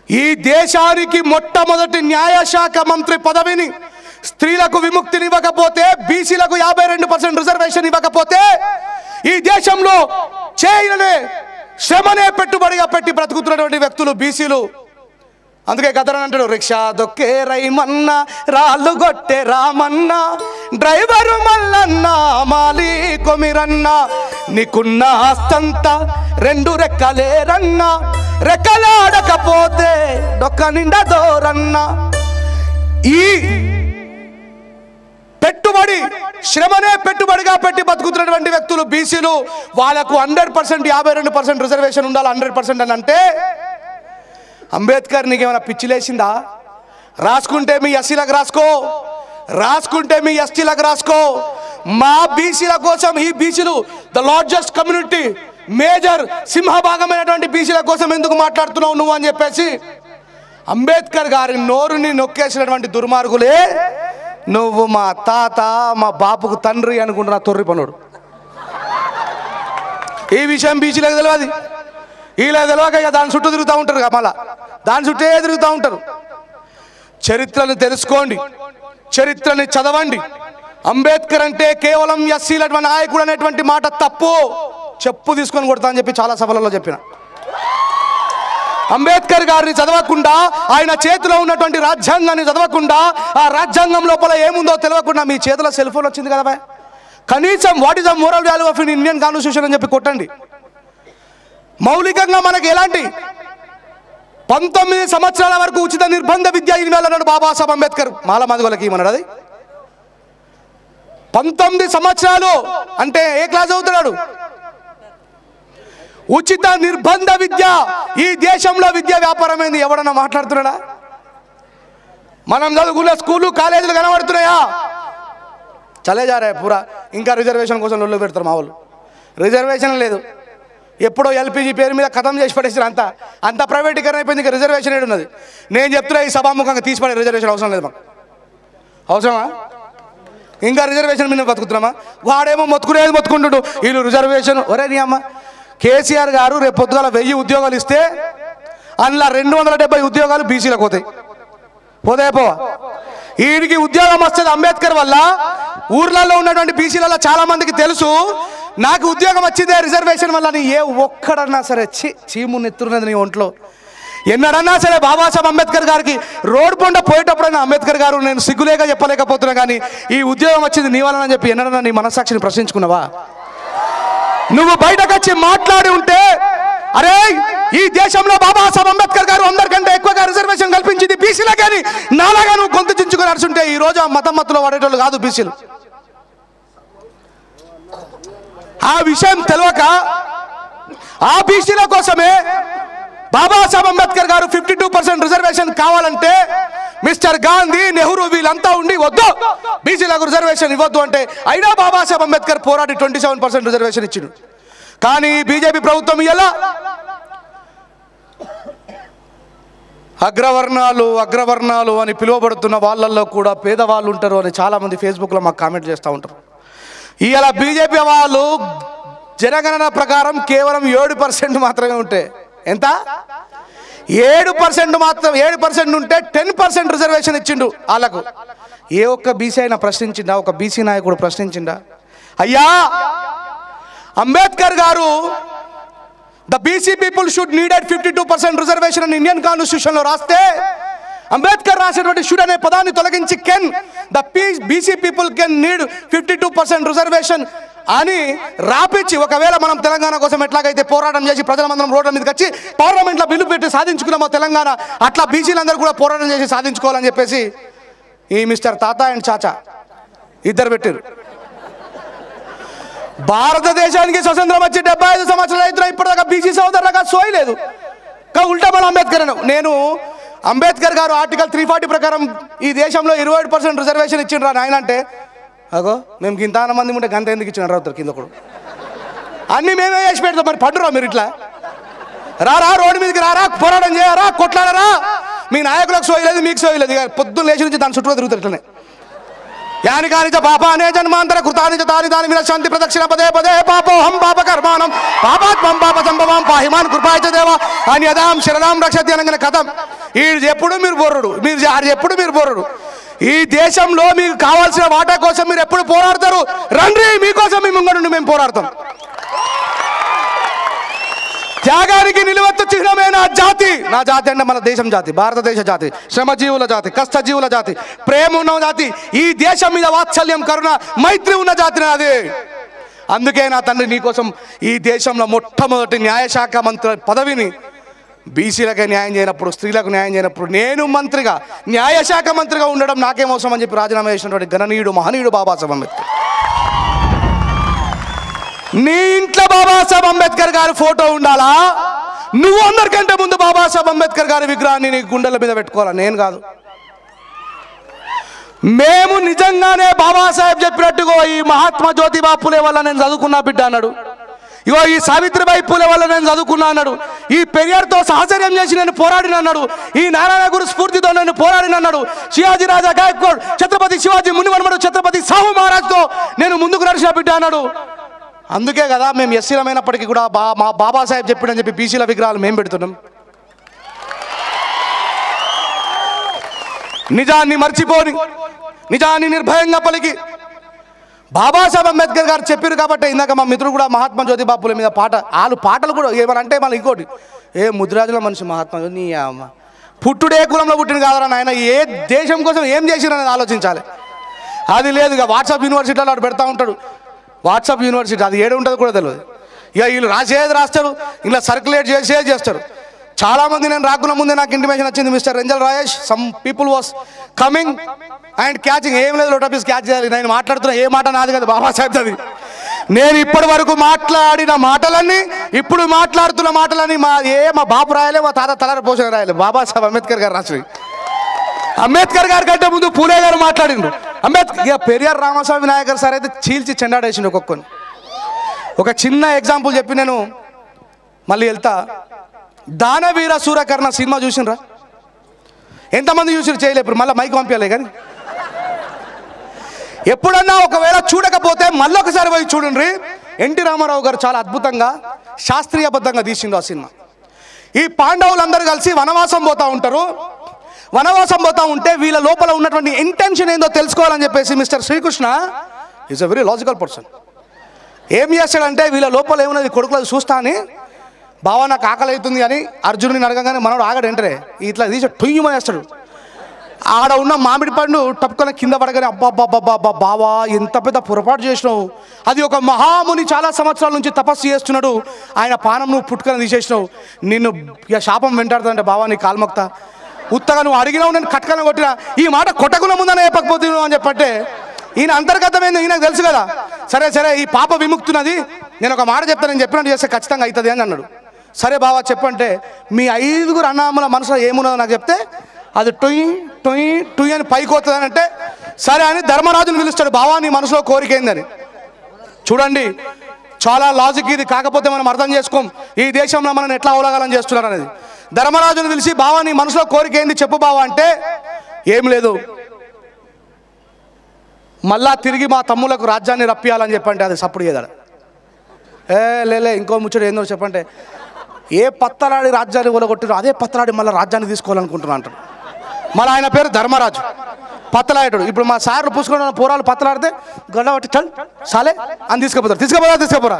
ఈ దేశానికి మొట్టమొదటి న్యాయశాఖ మంత్రి పదవిని స్త్రీలకు విముక్తినివ్వకపోతే, బీసీలకు 52% రిజర్వేషన్ ఇవ్వకపోతే ఈ దేశంలో చేయనే శ్రమనే పెట్టుబడిగా పెట్టి బ్రతుకుతున్నటువంటి వ్యక్తులు బీసీలు. అందుకే గదరని అంటాడు, రిక్షా దొక్కే రైమన్న, రాళ్ళు గొట్టే రామన్న, డ్రైవరు మల్లన్న, మాలి కొమిరన్న, నీకున్న ఆస్తంతా 2 రెక్కలేరన్న, రెక్కలాడకపోతే డొక్క నిండా దోరన్న. ఈ పెట్టుబడి శ్రమనే పెట్టుబడిగా పెట్టి బతుకుతున్నటువంటి వ్యక్తులు బీసీలు. వాళ్ళకు 100% 52% రిజర్వేషన్ ఉండాలి 100% అని అంటే, అంబేద్కర్ నీకేమైనా పిచ్చిలేసిందా? రాసుకుంటే మీ ఎస్సీలకు రాసుకో, రాసుకుంటే మీ ఎస్టీలకు రాసుకో. మా బీసీల కోసం, ఈ బీసీలు ద లార్జెస్ట్ కమ్యూనిటీ, మేజర్ సింహభాగమైనటువంటి బీసీల కోసం ఎందుకు మాట్లాడుతున్నావు నువ్వు అని చెప్పేసి అంబేద్కర్ గారి నోరుని నొక్కేసినటువంటి దుర్మార్గులే నువ్వు. మా తాత, మా బాపుకు తండ్రి అనుకుంటున్నా తొర్రి పనుడు. ఈ విషయం బీసీలకు తెలియదు, ఇలా తెలియక ఇక దాని చుట్టూ తిరుగుతూ ఉంటారు, మళ్ళా దాని చుట్టే తిరుగుతూ ఉంటారు. చరిత్రను తెలుసుకోండి, చరిత్రని చదవండి. అంబేద్కర్ అంటే కేవలం ఎస్సీల నాయకుడు అనేటువంటి మాట తప్పు. చెప్పు తీసుకొని కొడతా అని చెప్పి చాలా సభలలో చెప్పిన. అంబేద్కర్ గారిని చదవకుండా, ఆయన చేతిలో ఉన్నటువంటి రాజ్యాంగాన్ని చదవకుండా, ఆ రాజ్యాంగం లోపల ఏముందో తెలియకుండా, మీ చేతిలో సెల్ ఫోన్ వచ్చింది కదా, కనీసం what is the moral value of Indian constitution అని చెప్పి కొట్టండి. మౌలికంగా మనకి ఎలాంటి 19 సంవత్సరాల వరకు ఉచిత నిర్బంధ విద్య ఇవ్వాలన్నాడు బాబాసాహెబ్ అంబేద్కర్. మాల మధువులకి ఇవ్వమన్నాడు. అది 19 సంవత్సరాలు అంటే ఏ క్లాస్ చదువుతున్నాడు? ఉచిత నిర్బంధ విద్య. ఈ దేశంలో విద్యా వ్యాపారమైంది. ఎవడన్నా మాట్లాడుతున్నాడా? మనం చదువుకున్న స్కూళ్ళు కాలేజీలు కనబడుతున్నాయా? చలేజారా పూరా. ఇంకా రిజర్వేషన్ కోసం లొల్లు పెడతారు మా వాళ్ళు. రిజర్వేషన్ లేదు. ఎప్పుడో ఎల్పిజి పేరు మీద ఖతం చేసి పడేసారు. అంత ప్రైవేటీకరణ అయిపోయింది. ఇంకా రిజర్వేషన్ ఏడున్నది? నేను చెప్తున్నా, ఈ సభాముఖంగా తీసిపడే రిజర్వేషన్ అవసరం లేదు మాకు. అవసరమా? ఇంకా రిజర్వేషన్ మీద బతుకుతున్నామా? వాడేమో మొత్తుకునేది మొత్తుకుంటుడు, వీళ్ళు రిజర్వేషన్. ఒరే నీ అమ్మ, కేసీఆర్ గారు రేపు పొద్దుగాల 1000 ఉద్యోగాలు ఇస్తే అందులో 270 ఉద్యోగాలు బీసీలకు పోతాయి. పోవా? వీడికి ఉద్యోగం వస్తుంది అంబేద్కర్ వల్ల. ఊర్లలో ఉన్నటువంటి బీసీలలో చాలా మందికి తెలుసు, నాకు ఉద్యోగం వచ్చిందే రిజర్వేషన్ వల్ల. నీ ఏ ఒక్కడన్నా సరే చీము నెత్తున్నది నీ ఒంట్లో. ఎన్నడన్నా సరే బాబాసాహెబ్ అంబేద్కర్ గారికి రోడ్డు పొండ పోయేటప్పుడైనా అంబేద్కర్ గారు నేను సిగ్గులేక చెప్పలేకపోతున్నా, కానీ ఈ ఉద్యోగం వచ్చింది నీ వలన చెప్పి ఎన్నడన్నా నీ మనస్సాక్షిని ప్రశ్నించుకున్నావా? నువ్వు బయటకు వచ్చి మాట్లాడి ఉంటే, అరే ఈ దేశంలో బాబాసాహెబ్ అంబేద్కర్ గారు అందరికంటే ఎక్కువగా రిజర్వేషన్ కల్పించింది బీసీలే, కానీ నాలాగా నువ్వు గొంతు చించుకొని అరుచుంటే ఈ రోజు ఆ మతమత్తులో పడేటోళ్ళు కాదు బీసీలు. ఆ విషయం తెలియక ఆ బీసీల కోసమే బాబాసాహెబ్ అంబేద్కర్ గారు 52% రిజర్వేషన్ కావాలంటే మిస్టర్ గాంధీ, నెహ్రూ వీళ్ళంతా ఉండి వద్దు బీసీలకు రిజర్వేషన్ ఇవ్వద్దు అంటే, అయినా బాబాసాహెబ్ అంబేద్కర్ పోరాడి 27% రిజర్వేషన్ ఇచ్చిండు. కానీ బీజేపీ ప్రభుత్వం ఇలా అగ్రవర్ణాలు అని పిలువబడుతున్న వాళ్ళల్లో కూడా పేదవాళ్ళు ఉంటారు అని చాలామంది ఫేస్బుక్లో మాకు కామెంట్ చేస్తూ ఉంటారు. ఇలా బీజేపీ వాళ్ళు జనగణన ప్రకారం కేవలం 7% మాత్రమే ఉంటే, ఎంత 7% మాత్రం 7% ఉంటే 10% రిజర్వేషన్ ఇచ్చిండు వాళ్ళకు. ఏ ఒక్క బీసీ అయినా ప్రశ్నించిండా? ఒక బీసీ నాయకుడు ప్రశ్నించిండా? అయ్యా అంబేద్కర్ గారు the BC people should needed 52% reservation అని ఇండియన్ కాన్స్టిట్యూషన్లో రాస్తే, అంబేద్కర్ రాసినటువంటి షుడ్ అనే పదాన్ని తొలగించి can the BC people can need 52% reservation అని రాపించి, ఒకవేళ మనం తెలంగాణ కోసం ఎట్లాగైతే పోరాటం చేసి ప్రజలందరం రోడ్ల మీదకి వచ్చి పార్లమెంట్లో బిల్లు పెట్టి సాధించుకున్నామో తెలంగాణ, అట్లా బీసీలందరూ కూడా పోరాటం చేసి సాధించుకోవాలని చెప్పేసి ఈ మిస్టర్ తాత అండ్ చాచా ఇద్దరు పెట్టారు. భారతదేశానికి స్వతంత్రం వచ్చి 75 సంవత్సరాలు అవుతున్నా, ఇప్పటిదాకా బీసీ సోదరులుగా సోయలేదు. ఉల్టా మన అంబేద్కర్ నేను అంబేద్కర్ గారు ఆర్టికల్ 340 ప్రకారం ఈ దేశంలో 27% రిజర్వేషన్ ఇచ్చిండ్రా నాయన అంటే, అగో మేము ఇంత మంది ఉంటే గంత ఎందుకు ఇచ్చిన రావుతారు కింద కూడా అన్ని మేమే వేసి పెడతాం. మరి పడ్డురా మీరు ఇట్లా? రారా రోడ్డు మీదకి, రారా పోరాటం చేయరా, కొట్లాడరా. మీ నాయకులకు సోయలేదు, మీకు సోయలేదు. ఇక పొద్దున్న లేచి నుంచి దాని చుట్టూ తిరుగుతారు ఇట్లనే. यानि कानि च पापानि जन्मांतर कृतानि च तानि तानि विनश्यन्ति प्रदक्षिण पदे पदे पापोऽहं पापकर्माणं पापात्मं पापसंभवां पाहि मां कृपाय च देव अन्यदां शरदां रक्षति అనగానే కథం ఈ ఎప్పుడు మీరు బొర్రుడు, మీరు ఎప్పుడు మీరు బొర్రుడు. ఈ దేశంలో మీకు కావాల్సిన వాటా కోసం మీరు ఎప్పుడు పోరాడతారు? రండి, మీకోసం మీ ముంగడు మేము పోరాడతాం. త్యాగానికి నిలువెత్తు చిహ్నమైన జాతి, నా జాతి అంటే మన దేశం జాతి, భారతదేశ జాతి, శ్రమజీవుల జాతి, కష్టజీవుల జాతి, ప్రేమ ఉన్న జాతి, ఈ దేశం మీద వాత్సల్యం, కరుణ, మైత్రి ఉన్న జాతి నాది. అందుకే నా తండ్రి నీకోసం ఈ దేశంలో మొట్టమొదటి న్యాయశాఖ మంత్రి పదవిని బీసీలకే న్యాయం చేయనప్పుడు, స్త్రీలకు న్యాయం చేయనప్పుడు నేను మంత్రిగా, న్యాయశాఖ మంత్రిగా ఉండడం నాకేం అవసరం అని చెప్పి రాజీనామా చేసినటువంటి గణనీయుడు, మహనీయుడు బాబాసాహెబ్ అంబేద్కర్. నీ ఇంట్లో బాబాసాహెబ్ అంబేద్కర్ గారి ఫోటో ఉండాలా? నువ్వు అందరికంటే ముందు బాబాసాహెబ్ అంబేద్కర్ గారి విగ్రహాన్ని నీ గుండెల మీద పెట్టుకోవాలా? నేను కాదు. మేము నిజంగానే బాబాసాహెబ్ చెప్పినట్టుగా ఈ మహాత్మా జ్యోతిబా పూలే వల్ల నేను చదువుకున్నా బిడ్డ అన్నాడు. ఇగో ఈ సావిత్రిబాయి పూలే వల్ల నేను చదువుకున్నా అన్నాడు. ఈ పెరియార్తో సహచర్యం చేసి నేను పోరాడిన అన్నాడు. ఈ నారాయణ గురు స్ఫూర్తితో నేను పోరాడిన అన్నాడు. శివాజీ రాజా గాయక్వాడ్, ఛత్రపతి శివాజీ మునివర్మడు, ఛత్రపతి సాహు మహారాజ్తో నేను ముందుకు నడిచిన బిడ్డ అన్నాడు. అందుకే కదా మేము ఎస్సీలమైనప్పటికీ కూడా మా బాబాసాహెబ్ చెప్పిడని చెప్పి బీసీల విగ్రహాలు మేము పెడుతున్నాం. నిజాన్ని మర్చిపోని, నిజాన్ని నిర్భయంగా పలికి బాబాసాహెబ్ అంబేద్కర్ గారు చెప్పారు కాబట్టి ఇందాక మా మిత్రుడు కూడా మహాత్మా జ్యోతిబా పూలే మీద వాళ్ళు పాటలు కూడా ఏమనంటే మళ్ళీ ఇంకోటి, ఏ ముద్రాజుల మనిషి మహాత్మా నీ అమ్మ పుట్టుడే కులంలో పుట్టిన కాదరా నాయన, ఏ దేశం కోసం ఏం చేసిరనేది ఆలోచించాలి. అది లేదు. ఇక వాట్సాప్ యూనివర్సిటీలో వాడు పెడతా ఉంటాడు. వాట్సాప్ యూనివర్సిటీ అది ఏడు ఉంటుందో కూడా తెలియదు. ఇక వీళ్ళు రాసేది రాస్తారు, ఇలా సర్క్యులేట్ చేసేది చేస్తారు. చాలామంది నేను రాకున్న ముందే నాకు ఇంటిమేషన్ వచ్చింది, mister Renjal Rayesh, some people was coming and catching. ఏం లేదు, లోటపీస్ క్యాచ్ చేయాలి. నేను మాట్లాడుతున్నా ఏ మాట నాది కదా, బాబాసాహెబ్ అది. నేను ఇప్పటి వరకు మాట్లాడిన మాటలన్నీ, ఇప్పుడు మాట్లాడుతున్న మాటలన్నీ మా బాపు రాయలే, మా తాత తలారి పోషణ రాయలే, బాబాసాహెబ్ అంబేద్కర్ గారు రాసి. అంబేద్కర్ గారి కంటే ముందు పూలే గారు మాట్లాడిండు. అంబేద్కర్ ఇక పెరియార్ రామస్వామి నాయకర్ సార్ అయితే చీల్చి చెండాడేసిండు ఒక్కొక్కని. ఒక చిన్న ఎగ్జాంపుల్ చెప్పి నేను మళ్ళీ వెళ్తా. దానవీర సూరకర్ణ సినిమా చూసినరా? ఎంతమంది చూసిరు? చేయలే. ఇప్పుడు మళ్ళీ మైక్ పంపించాలి. కానీ ఎప్పుడన్నా ఒకవేళ చూడకపోతే మళ్ళీ ఒకసారి పోయి చూడండి. ఎన్టీ రామారావు గారు చాలా అద్భుతంగా శాస్త్రీయబద్ధంగా తీసిండు ఆ సినిమా. ఈ పాండవులందరూ కలిసి వనవాసం పోతూ ఉంటారు. వనవాసం పోతూ ఉంటే వీళ్ళ లోపల ఉన్నటువంటి ఇంటెన్షన్ ఏందో తెలుసుకోవాలని చెప్పేసి mister Srikrishna is a very logical person. ఏం చేస్తాడంటే వీళ్ళ లోపల ఏమున్నది కొడుకులు చూస్తా అని, బావా నాకు ఆకలి అవుతుంది అని అర్జునుడిని అడగగానే మనోడు ఆగడు, ఎంటరే ఇట్లా తీసి టొయ్యమని వేస్తాడు. ఆడ ఉన్న మామిడి పండు టప్పుకొని కింద పడగానే అబ్బాబ్బాబ్బా బావా ఎంత పెద్ద పొరపాటు చేసినావు, అది ఒక మహాముని చాలా సంవత్సరాల నుంచి తపస్సు చేస్తున్నాడు, ఆయన పానం నువ్వు పుట్టుకొని తీసేసినావు, నిన్ను ఇక శాపం వెంటాడుతుందంటే బావా నీ కాల్మొక్తా, ఉత్తగా నువ్వు అడిగినావు నేను కట్కన కొట్టినా, ఈ మాట కొట్టకుండా ముందనే చెప్పకపోతున్నావు అని చెప్పంటే ఈయన అంతర్గతం ఏందో ఈయనకు తెలుసు కదా. సరే సరే ఈ పాప విముక్తున్నది, నేను ఒక మాట చెప్తాను, నేను చెప్పినట్టు చేస్తే ఖచ్చితంగా అవుతుంది అని అన్నాడు. సరే బావా చెప్పంటే మీ 5 అన్నదమ్ముల మనసులో ఏమున్నదో నాకు చెప్తే అది టొయ్ టొయ్ టొయ్ అని పైకి వస్తుంది అని అంటే సరే అని ధర్మరాజుని పిలుస్తాడు. బావా నీ మనసులో కోరిక ఏందని. చూడండి చాలా లాజిక్ ఇది, కాకపోతే మనం అర్థం చేసుకోం ఈ దేశంలో మనం ఎట్లా అవలగాలని చేస్తున్నారు అనేది. ధర్మరాజుని పిలిచి బావా నీ మనసులో కోరిక ఏంది చెప్పు బావా అంటే ఏం లేదు, మళ్ళా తిరిగి మా తమ్ములకు రాజ్యాన్ని రప్పియాలని చెప్పంటే అది సప్పుడు చేదాడు. లేలే ఇంకో ముచ్చట ఏందో చెప్పంటే ఏ పత్తలాడి రాజ్యాన్ని కూలగొట్టిరో అదే పత్తలాడి మళ్ళీ రాజ్యాన్ని తీసుకోవాలనుకుంటున్నా అంటాడు. మళ్ళీ ఆయన పేరు ధర్మరాజు, పత్తలాడేటాడు. ఇప్పుడు మా సార్లు పూసుకున్న పోరాలు పత్తలాడితే గొడవ పట్టి చల్ సాలే అని తీసుకుపోరా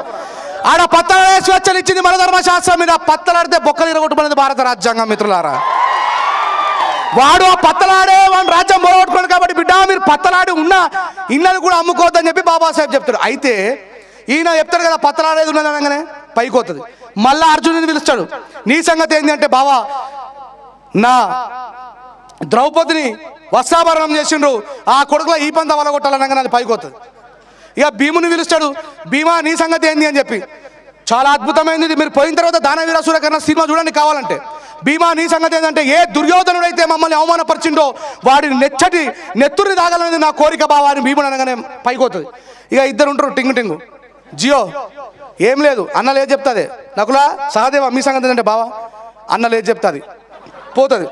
ఆడ పత్తలాడే స్వేచ్ఛలు ఇచ్చింది మన ధర్మశాస్త్రం మీద. పత్తలాడితే బొక్కలు ఇరగొట్టుకునేది భారత రాజ్యాంగం మిత్రులారా. వాడు ఆ పత్తలాడే వాడిని రాజ్యం పొరగొట్టుకోండి కాబట్టి బిడ్డ మీరు పత్తలాడి ఉన్న ఇళ్ళని కూడా అమ్ముకోవద్దని చెప్పి బాబాసాహెబ్ చెప్తాడు. అయితే ఈయన చెప్తాడు కదా పత్తలాడేది ఉన్నది అనగానే పైకి వస్తుంది. మళ్ళా అర్జునుడిని పిలుస్తాడు, నీ సంగతి ఏంటి అంటే బావా నా ద్రౌపదిని వస్త్రాభరణం చేసిండ్రు, ఆ కొడుకులో ఈ పంత వలగొట్టాలనగానే అది పైకి వస్తుంది. ఇక భీముని పిలుస్తాడు, భీమా నీ సంగతి ఏంది అని చెప్పి. చాలా అద్భుతమైనది, మీరు పోయిన తర్వాత దానవీర సూరకర్ణ సినిమా చూడండి కావాలంటే. భీమా నీ సంగతి ఏంటంటే ఏ దుర్యోధనుడైతే మమ్మల్ని అవమానపరిచిండో వాడిని నెత్తుర్ని తాగాలనేది నా కోరిక బావా అని భీముడు అనగానే పైకి వస్తుంది. ఇక ఇద్దరు ఉంటారు టింగు జియో ఏం లేదు అన్నలు ఏది చెప్తుంది, నకులా సహదేవ మీ సంగతి ఏంటంటే బావా అన్నలు ఏది చెప్తుంది పోతుంది.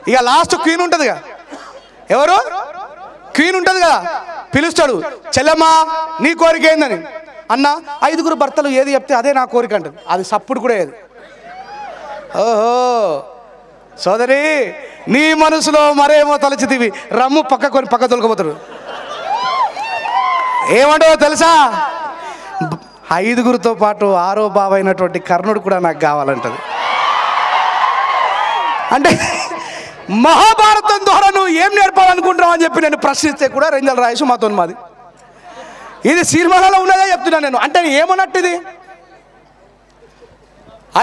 ఇక లాస్ట్ క్వీన్ ఉంటుంది కదా, ఎవరు క్వీన్ ఉంటుంది కదా, పిలుస్తాడు చెల్లెమ్మా నీ కోరిక ఏందని. అన్న 5 భర్తలు ఏది చెప్తే అదే నా కోరిక అంటుంది. అది సప్పుడు కూడా ఏది. ఓహో సోదరి, నీ మనసులో మరేమో తలచితివి, రమ్ము పక్క తొలకపోతాడు. ఏమంటావో తెలుసా? 5గురితో పాటు 6వ బావ అయినటువంటి కర్ణుడు కూడా నాకు కావాలంటది. అంటే మహాభారతం ద్వారా నువ్వు ఏం నేర్పాలనుకుంటున్నావు అని చెప్పి నేను ప్రశ్నిస్తే కూడా రేంజల్ రాయేష్ మాది ఇది సినిమాలలో ఉన్నదే చెప్తున్నాను నేను. అంటే ఏమన్నట్టు ఇది?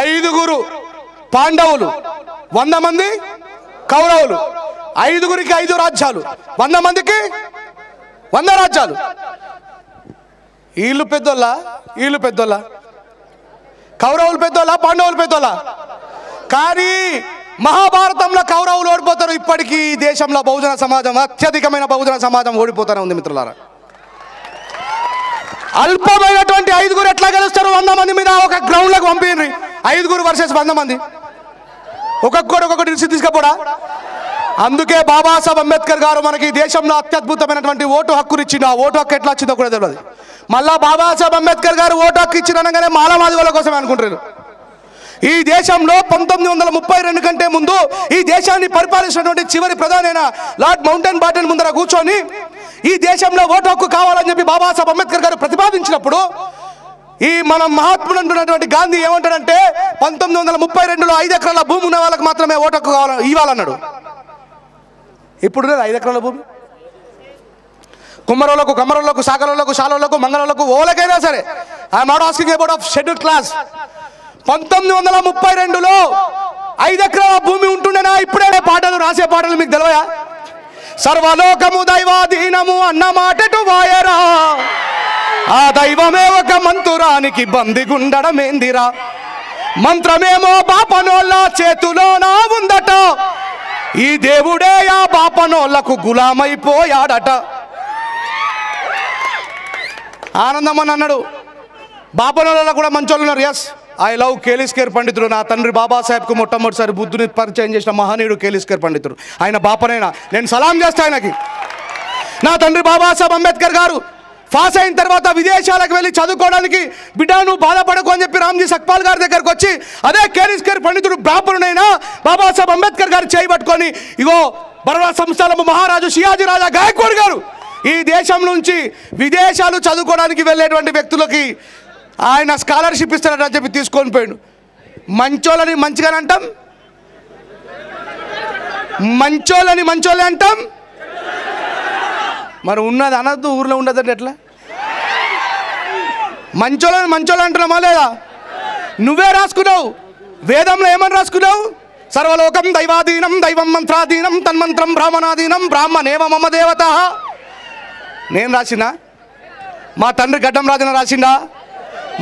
5గురు పాండవులు, 100 మంది కౌరవులు, 5గురికి 5 రాజ్యాలు, 100 మందికి 100 రాజ్యాలు. వీళ్ళు పెద్దోళ్ళ, కౌరవులు పెద్దోళ్ళ, పాండవులు పెద్దోళ్ళ. కానీ మహాభారతంలో కౌరవులు ఓడిపోతారు. ఇప్పటికీ ఈ దేశంలో బహుజన సమాజం, అత్యధికమైన బహుజన సమాజం ఓడిపోతూనే ఉంది మిత్రులారా. అల్పమైనటువంటి 5గురు ఎట్లా గెలుస్తారు? 100 మంది మీద ఒక గ్రౌండ్లకు పంపిండ్రి. 5గురు వర్సెస్ 100 మంది, ఒక్కొక్కటి తీసుకపోడా. అందుకే బాబాసాహెబ్ అంబేద్కర్ గారు మనకి దేశంలో అత్యద్భుతమైనటువంటి ఓటు హక్కుని ఇచ్చిండు. ఆ ఓటు హక్కు ఎట్లా వచ్చిందో కూడా తెలియదు. మళ్ళా బాబాసాహెబ్ అంబేద్కర్ గారు ఓటు హక్కు ఇచ్చినగానే మాలమాదిగోళ్ళ కోసమే అనుకుంటారు. ఈ దేశంలో 1932 కంటే ముందు ఈ దేశాన్ని పరిపాలించినటువంటి చివరి ప్రధానైన లార్డ్ మౌంటైన్ బాటన్ ముందర కూర్చొని ఈ దేశంలో ఓటు హక్కు కావాలని చెప్పి బాబాసాహెబ్ అంబేద్కర్ గారు ప్రతిపాదించినప్పుడు ఈ మన మహాత్ముడు అంటున్నటువంటి గాంధీ ఏమంటాడంటే 1932లో 5 ఎకరాల భూమి ఉన్న వాళ్ళకి మాత్రమే ఓటు హక్కు ఇవ్వాలన్నాడు. ఇప్పుడు 5 ఎకరాల భూమి కుమ్మరోళ్ళకు, కమ్మరోళ్ళకు, సాగరోళ్ళకు, శాలోళ్ళకు, మంగళోళ్ళకు, ఓలకైనా సరే. I'm not asking about off schedule class. 1932లో 5 ఎకరాల భూమి ఉంటుండేనా? ఇప్పుడే పాటలు రాసే పాటలు మీకు తెలియయా? సర్వలోకము దైవాధీనము అన్న మాటటు వాయరా, ఆ దైవమే ఒక మంతురానికి బందిగుండడమేందిరా, మంత్రమేమో బాపనోళ్ళ చేతిలోనా ఉందట, ఈ దేవుడే ఆ బాపనోళ్లకు గులామైపోయాడట. ఆనందమని అన్నాడు. బాపనోళ్ళలో కూడా మంచోళ్ళు ఉన్నారు. ఎస్, ఐ లవ్ కేలిస్కేర్ పండితుడు. నా తండ్రి బాబాసాహెబ్కు మొట్టమొదటిసారి బుద్ధుని పరిచయం చేసిన మహనీయుడు కేలిస్కేర్ పండితుడు. ఆయన బాపనైనా నేను సలాం చేస్తా ఆయనకి. నా తండ్రి బాబాసాహెబ్ అంబేద్కర్ గారు పాస్ అయిన తర్వాత విదేశాలకు వెళ్ళి చదువుకోవడానికి, బిడ్డ నువ్వు బాధపడకు అని చెప్పి రామ్జీ సక్పాల్ గారి దగ్గరకు వచ్చి అదే కేలిస్కేర్ పండితుడు బ్రాహ్మణుడైనా బాబాసాహెబ్ అంబేద్కర్ గారు చేయబట్టుకొని, ఇగో బరోడా సంస్థానము మహారాజు షియాజీ రాజా గాయక్వాడ్ గారు ఈ దేశం నుంచి విదేశాలు చదువుకోవడానికి వెళ్ళేటువంటి వ్యక్తులకి ఆయన స్కాలర్షిప్ ఇస్తారని చెప్పి తీసుకొని పోయాడు. మంచోళ్ళని మంచిగానే అంటాం, మంచోళ్ళే అంటాం. మరి ఉన్నది అనద్దు, ఊర్లో ఉండదంటే ఎట్లా? మంచోళ్ళు అంటున్నామా లేదా? నువ్వే రాసుకున్నావు. వేదంలో ఏమని రాసుకున్నావు? సర్వలోకం దైవాధీనం, దైవం మంత్రాధీనం, తన్మంత్రం బ్రాహ్మణాధీనం, బ్రాహ్మణేవ మమ దేవత. నేను రాసిందా? మా తండ్రి గడ్డం రాజన రాసిండా?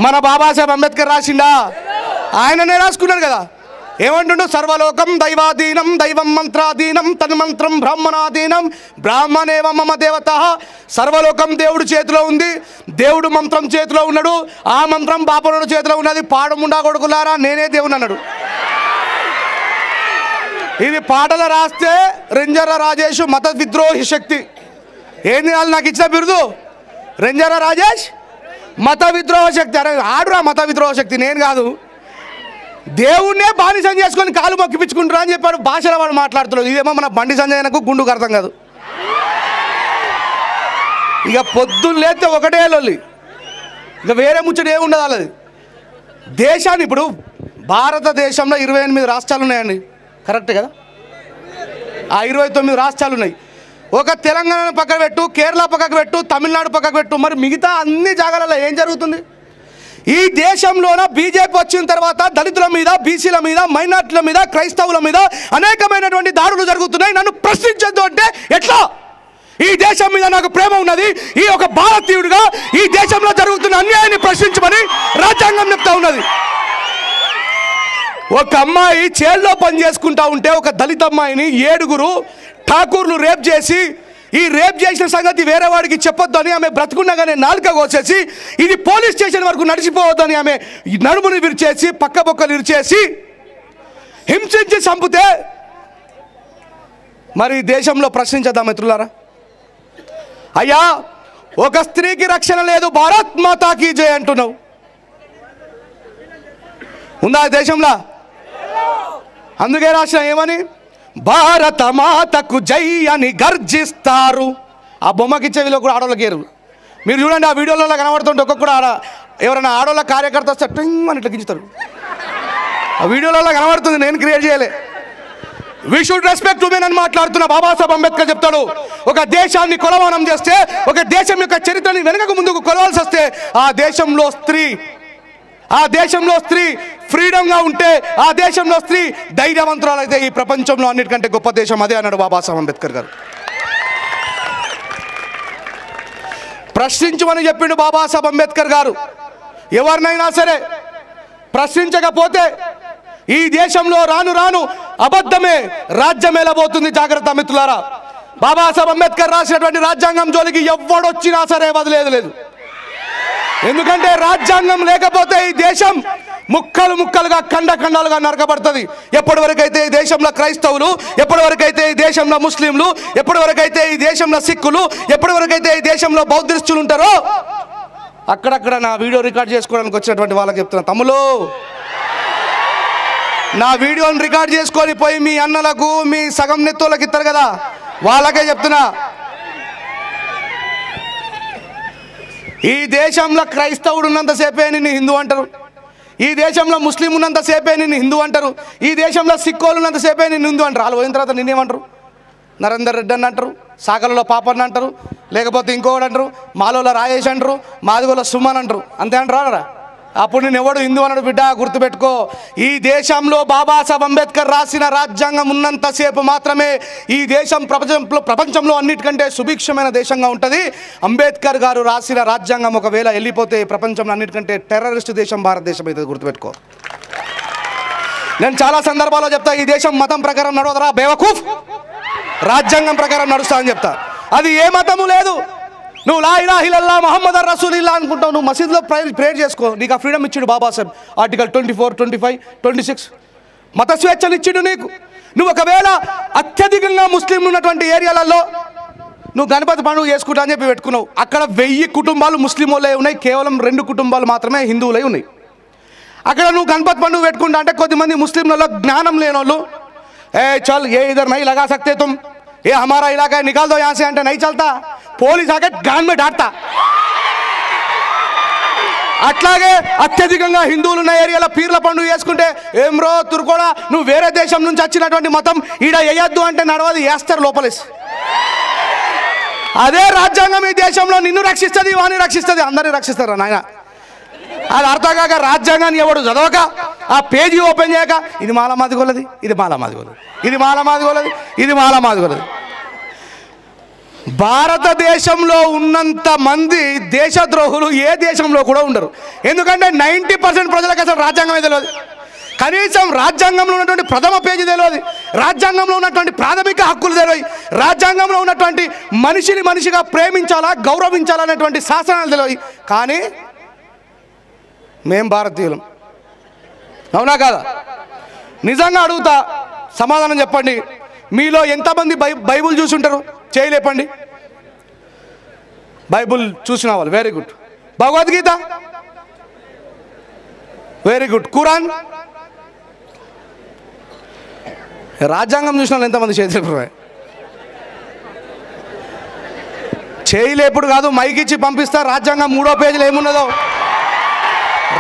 మన బాబాసాహెబ్ అంబేద్కర్ రాసిండా? ఆయననే రాసుకున్నాడు కదా. ఏమంటుండు? సర్వలోకం దైవాధీనం, దైవం మంత్రాధీనం, తన్మంత్రం బ్రాహ్మణాధీనం, బ్రాహ్మణేవ మమ దేవత. సర్వలోకం దేవుడు చేతిలో ఉంది, దేవుడు మంత్రం చేతిలో ఉన్నాడు, ఆ మంత్రం బాపనుడు చేతిలో ఉన్నది. పాడముండా కొడుకులారా నేనే దేవుని అన్నాడు. ఇది పాటలు రాస్తే రెంజర్ల రాజేష్ మత విద్రోహి శక్తి. ఏంది వాళ్ళు నాకు ఇచ్చిన బిరుదు? రెంజర్ల రాజేష్ మత విద్రోహ శక్తి. అరే ఆడురా మత విద్రోహ శక్తి, నేను కాదు. దేవుణ్ణే బానిసం చేసుకొని కాలు మొక్కిపించుకుంటారా అని చెప్పాడు. భాషలో వాడు మాట్లాడుతున్నాడు. ఇదేమో మన బండి సంజయనకు గుండుకు అర్థం కాదు. ఇక పొద్దున్న లేస్తే ఒకటే లొల్లి, ఇక వేరే ముచ్చట ఏముండదు వాళ్ళది. దేశాన్ని ఇప్పుడు భారతదేశంలో 28 రాష్ట్రాలు ఉన్నాయండి, కరెక్ట్ కదా? ఆ 29 రాష్ట్రాలు ఉన్నాయి. ఒక తెలంగాణ పక్కకు పెట్టు, కేరళ పక్కకు పెట్టు, తమిళనాడు పక్కకు పెట్టు, మరి మిగతా అన్ని జాగాలలో ఏం జరుగుతుంది? ఈ దేశంలోన బీజేపీ వచ్చిన తర్వాత దళితుల మీద, బీసీల మీద, మైనార్టీల మీద, క్రైస్తవుల మీద అనేకమైనటువంటి దాడులు జరుగుతున్నాయి. నన్ను ప్రశ్నించద్దు అంటే ఎట్లా? ఈ దేశం మీద నాకు ప్రేమ ఉన్నది. ఈ ఒక భారతీయుడిగా ఈ దేశంలో జరుగుతున్న అన్యాయాన్ని ప్రశ్నించమని రాజ్యాంగం చెప్తా ఉన్నది. ఒక అమ్మాయి చేల్లో పని చేసుకుంటా ఉంటే ఒక దళిత అమ్మాయిని 7 ఠాకూర్లు రేప్ చేసి, ఈ రేప్ చేసిన సంగతి వేరే వాడికి చెప్పొద్దని ఆమె బ్రతుకున్నగానే నాలుక కోసేసి, ఇది పోలీస్ స్టేషన్ వరకు నడిచిపోవద్దని ఆమె నడుముని విరిచేసి, పక్క బొక్కలు విరిచేసి హింసించి చంపితే మరి దేశంలో ప్రశ్నించద్దా మిత్రులారా? అయ్యా, ఒక స్త్రీకి రక్షణ లేదు, భారత్ మాతాకి జై అంటున్నావు. ఉందా దేశంలో? అందుకే రాసిన ఏమని, భారత మాతకు జై అని గర్జిస్తారు. ఆ బొమ్మకి చెవిలో కూడా ఆడోళ్ళకి ఏరు. మీరు చూడండి, ఆ వీడియోలలో కనబడుతుంటే ఒక్కొక్కడు ఎవరైనా ఆడోళ్ళ కార్యకర్త వస్తే టింగ్ అని ఇట్లా గించుతారు. ఆ వీడియోలలో కనబడుతుంది, నేను క్రియేట్ చేయలే. వి షుడ్ రెస్పెక్ట్ ఉమెన్ అని మాట్లాడుతున్న బాబాసాహెబ్ అంబేద్కర్ చెప్తాడు, ఒక దేశాన్ని కొలమానం చేస్తే, ఒక దేశం యొక్క చరిత్రని వెనుకకు ముందుకు కొలవాల్సి వస్తే ఆ దేశంలో స్త్రీ ఫ్రీడమ్గా ఉంటే, ఆ దేశంలో స్త్రీ ధైర్యవంతురాలు అయితే ఈ ప్రపంచంలో అన్నిటికంటే గొప్ప దేశం అదే అన్నాడు బాబాసాహెబ్ అంబేద్కర్ గారు. ప్రశ్నించమని చెప్పిండు బాబాసాహెబ్ అంబేద్కర్ గారు. ఎవరినైనా సరే ప్రశ్నించకపోతే ఈ దేశంలో రాను రాను అబద్ధమే రాజ్యం వెళ్ళబోతుంది. జాగ్రత్త మిత్రులారా. బాబాసాహెబ్ అంబేద్కర్ రాసినటువంటి రాజ్యాంగం జోలికి ఎవడొచ్చినా సరే వదిలేదు లేదు. ఎందుకంటే రాజ్యాంగం లేకపోతే ఈ దేశం ముక్కలు ముక్కలుగా ఖండాలుగా నరకబడుతుంది. ఎప్పటి వరకైతే ఈ దేశంలో క్రైస్తవులు, ఎప్పటి వరకైతే ఈ దేశంలో ముస్లింలు, ఎప్పటి వరకైతే ఈ దేశంలో సిక్కులు, ఎప్పటి వరకైతే ఈ దేశంలో బౌద్ధిస్టులు ఉంటారో అక్కడక్కడ నా వీడియో రికార్డ్ చేసుకోవడానికి వచ్చినటువంటి వాళ్ళకి చెప్తున్నా, తమ్ములు నా వీడియోని రికార్డ్ చేసుకొని పోయి మీ అన్నలకు, మీ సగం నెత్తోళ్ళకి ఇస్తారు కదా, వాళ్ళకే చెప్తున్నా, ఈ దేశంలో క్రైస్తవుడు ఉన్నంతసేపే నిన్ను హిందూ అంటారు, ఈ దేశంలో ముస్లిం ఉన్నంతసేపే నిన్ను హిందూ అంటారు, ఈ దేశంలో సిక్కోలు ఉన్నంతసేపే నిన్ను హిందూ అంటారు. వాళ్ళు పోయిన తర్వాత నిన్నేమంటారు? నరేందర్ రెడ్డి అని అంటారు, సాకలలో పాపన్న అంటారు, లేకపోతే ఇంకొకటి అంటారు, మాలోలో రాజేష్ అంటారు, మాదిగోలో సుమన్ అంటారు. అంతే అంటారా? అప్పుడు నేను ఎవడు హిందూ అన్నాడు? బిడ్డ గుర్తుపెట్టుకో, ఈ దేశంలో బాబాసాహెబ్ అంబేద్కర్ రాసిన రాజ్యాంగం ఉన్నంతసేపు మాత్రమే ఈ దేశం ప్రపంచంలో అన్నిటికంటే సుభిక్షమైన దేశంగా ఉంటుంది. అంబేద్కర్ గారు రాసిన రాజ్యాంగం ఒకవేళ వెళ్ళిపోతే ప్రపంచంలో అన్నిటికంటే టెర్రరిస్ట్ దేశం భారతదేశం అవుతుంది. గుర్తుపెట్టుకో. నేను చాలా సందర్భాల్లో చెప్తా, ఈ దేశం మతం ప్రకారం నడవదరా బేవకూఫ్, రాజ్యాంగం ప్రకారం నడుస్తా అని చెప్తా. అది ఏ మతము లేదు. నువ్వు లా ఇలాహ ఇల్లల్లాహ్ ముహమ్మదర్ రసూలుల్లాహ్ అనుకుంటావు, నువ్వు మసీదులో ప్రేయర్ చేసుకో, నీకు ఆ ఫ్రీడమ్ ఇచ్చిండు బాబాసాహెబ్. ఆర్టికల్ 24, 25, 26 మత స్వేచ్ఛను ఇచ్చిండు నీకు. నువ్వు ఒకవేళ అత్యధికంగా ముస్లింలు ఉన్నటువంటి ఏరియాలలో నువ్వు గణపతి పండుగ చేసుకుంటా అని చెప్పి పెట్టుకున్నావు. అక్కడ 1000 కుటుంబాలు ముస్లిం వాళ్ళే ఉన్నాయి, కేవలం 2 కుటుంబాలు మాత్రమే హిందువులై ఉన్నాయి. అక్కడ నువ్వు గణపతి పండుగ పెట్టుకుంటా అంటే కొద్దిమంది ముస్లింలలో జ్ఞానం లేని వాళ్ళు, చల్ ఏ ఇధర్ నహీ లగా సక్తే తుమ్, ఏ హమారా ఇలాకా నికాల్ దో యహాं से అంటే నహీ చల్తా, పోలీస్ ఆకే గాన్ మే డాట్తా. అట్లాగే అత్యధికంగా హిందువులు ఉన్న ఏరియాలో పీర్ల పండుగ చేసుకుంటే, ఏం రో తుర్కోడా నువ్వు వేరే దేశం నుంచి వచ్చినటువంటి మతం ఈడ వేయద్దు అంటే నడవది, వేస్తారు లోపలేసి. అదే రాజ్యాంగం ఈ దేశంలో నిన్ను రక్షిస్తుంది, వాణ్ణి రక్షిస్తుంది, అందరినీ రక్షిస్తారు నాయన. అది అర్థం కాక రాజ్యాంగాన్ని ఎవడు చదవక ఆ పేజీ ఓపెన్ చేయక ఇది మాల మాదిగోలది, ఇది మాల మాదిగోలది, ఇది మాల మాదిగోలది, ఇది మాల మాదిగోలది. భారతదేశంలో ఉన్నంత మంది దేశద్రోహులు ఏ దేశంలో కూడా ఉండరు. ఎందుకంటే 90% ప్రజలకు అసలు రాజ్యాంగమే తెలియదు. కనీసం రాజ్యాంగంలో ఉన్నటువంటి ప్రథమ పేజీ తెలియదు, రాజ్యాంగంలో ఉన్నటువంటి ప్రాథమిక హక్కులు తెలియదు, రాజ్యాంగంలో ఉన్నటువంటి మనిషిని మనిషిగా ప్రేమించాలా గౌరవించాలా అనేటువంటి శాసనాలు తెలియదు. కానీ మేం భారతీయులం, అవునా కాదా? నిజంగా అడుగుతా, సమాధానం చెప్పండి. మీలో ఎంతమంది బైబుల్ చూసి ఉంటారు? చేయలేపండి. బైబుల్ చూసిన వాళ్ళు very good. Bhagavad Gita very good. Quran, రాజ్యాంగం చూసిన వాళ్ళు ఎంతమంది చేయలేరు? చేయలేపుడు కాదు, మైక్ ఇచ్చి పంపిస్తా. రాజ్యాంగం 3వ పేజీలో ఏమున్నదో,